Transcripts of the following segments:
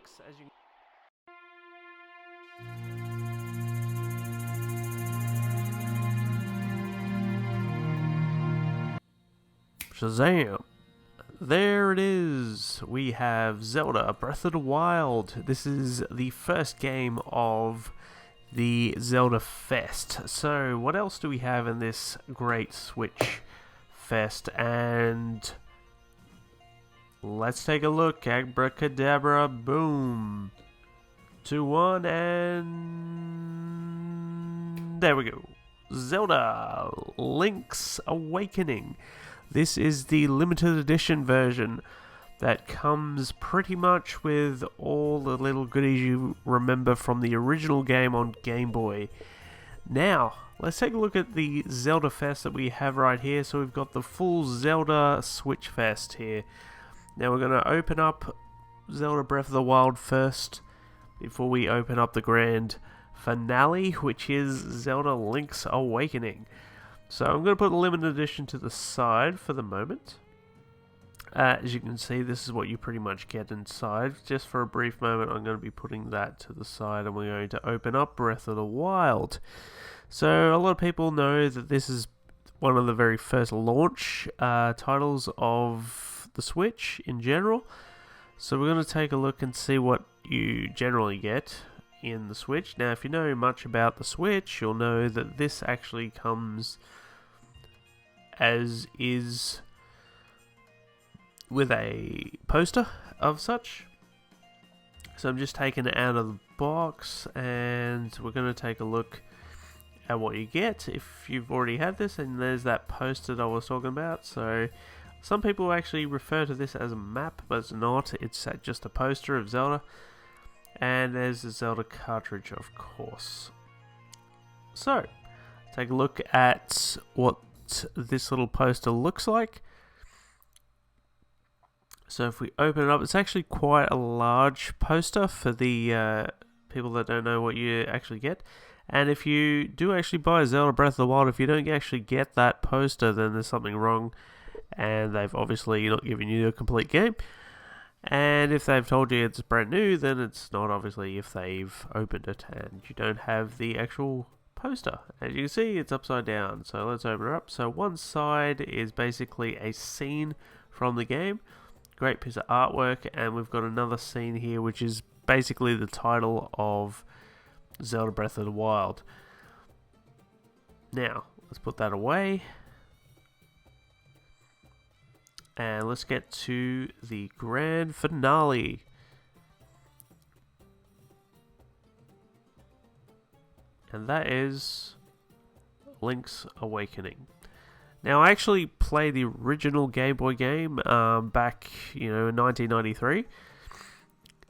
links, as you Shazam! There it is! We have Zelda Breath of the Wild. This is the first game of the Zelda Fest. So, what else do we have in this great Switch Fest? And let's take a look. Abracadabra, boom. 2, 1, and there we go. Zelda Link's Awakening. This is the limited edition version that comes pretty much with all the little goodies you remember from the original game on Game Boy. Now, let's take a look at the Zelda Fest that we have right here. So we've got the full Zelda Switch Fest here. Now we're going to open up Zelda Breath of the Wild first before we open up the grand finale, which is Zelda Link's Awakening. So I'm going to put the limited edition to the side for the moment. As you can see, this is what you pretty much get inside. Just for a brief moment, I'm going to be putting that to the side, and we're going to open up Breath of the Wild. So a lot of people know that this is one of the very first launch titles of the Switch in general. So we're going to take a look and see what you generally get in the Switch. Now, if you know much about the Switch, you'll know that this actually comes as is with a poster of such. So I'm just taking it out of the box, and we're going to take a look at what you get if you've already had this. And there's that poster that I was talking about. So some people actually refer to this as a map, but it's not. It's just a poster of Zelda. And there's the Zelda cartridge, of course. So, take a look at what this little poster looks like. So if we open it up, it's actually quite a large poster for the people that don't know what you actually get. And if you do actually buy Zelda Breath of the Wild, if you don't actually get that poster, then there's something wrong. And they've obviously not given you a complete game. And if they've told you it's brand new, then it's not, obviously, if they've opened it and you don't have the actual poster. As you can see, it's upside down. So let's open it up. So one side is basically a scene from the game. Great piece of artwork. And we've got another scene here, which is basically the title of Zelda Breath of the Wild. Now, let's put that away. And let's get to the grand finale. And that is Link's Awakening. Now, I actually played the original Game Boy game back, in 1993.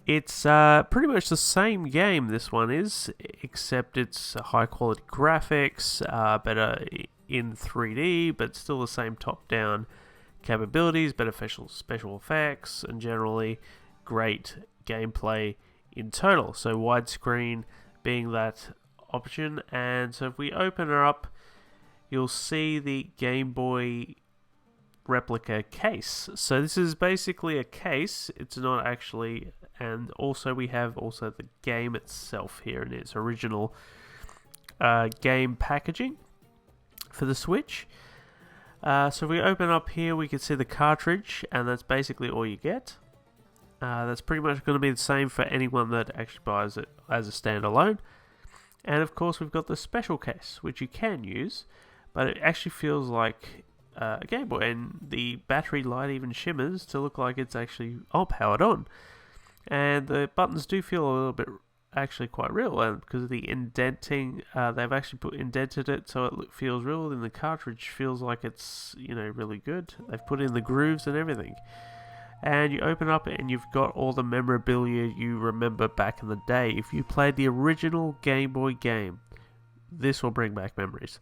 It's pretty much the same game, this one is, except it's high quality graphics, better in 3D, but still the same top-down capabilities, beneficial special effects, and generally great gameplay in total. So widescreen being that option. And so if we open her up, you'll see the Game Boy replica case. So this is basically a case. It's not actually, and also we have also the game itself here in its original game packaging for the Switch. So if we open up here, we can see the cartridge, and that's basically all you get. That's pretty much going to be the same for anyone that actually buys it as a standalone. And of course, we've got the special case, which you can use, but it actually feels like a Game Boy, and the battery light even shimmers to look like it's actually all powered on. And the buttons do feel a little bit actually quite real, and because of the indenting, they've actually indented it so it feels real, and the cartridge feels like it's really good. They've put in the grooves and everything. And you open up and you've got all the memorabilia you remember back in the day. If you played the original Game Boy game, this will bring back memories.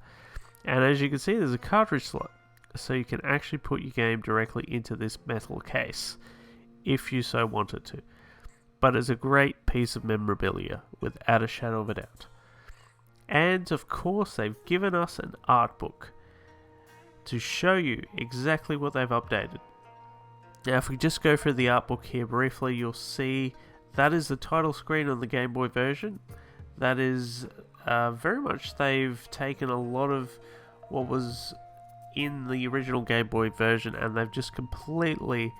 And as you can see, there's a cartridge slot, so you can actually put your game directly into this metal case if you so wanted to. But it's a great piece of memorabilia, without a shadow of a doubt. And of course, they've given us an art book to show you exactly what they've updated. Now, if we just go through the art book here briefly, you'll see that is the title screen on the Game Boy version. That is very much, they've taken a lot of what was in the original Game Boy version and they've just completely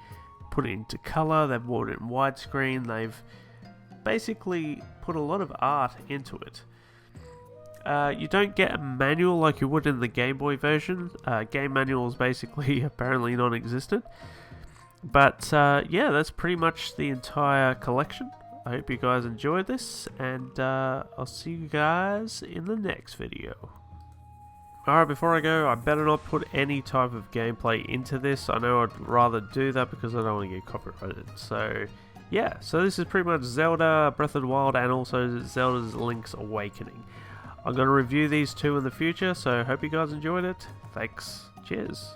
put it into color. They've brought it in widescreen. They've basically put a lot of art into it. You don't get a manual like you would in the Game Boy version. Game manual is basically apparently non-existent. But yeah, that's pretty much the entire collection. I hope you guys enjoyed this, and I'll see you guys in the next video. Alright, before I go, I better not put any type of gameplay into this. I know I'd rather do that because I don't want to get copyrighted. So yeah, so this is pretty much Zelda Breath of the Wild and also Zelda's Link's Awakening. I'm going to review these two in the future, so hope you guys enjoyed it. Thanks. Cheers.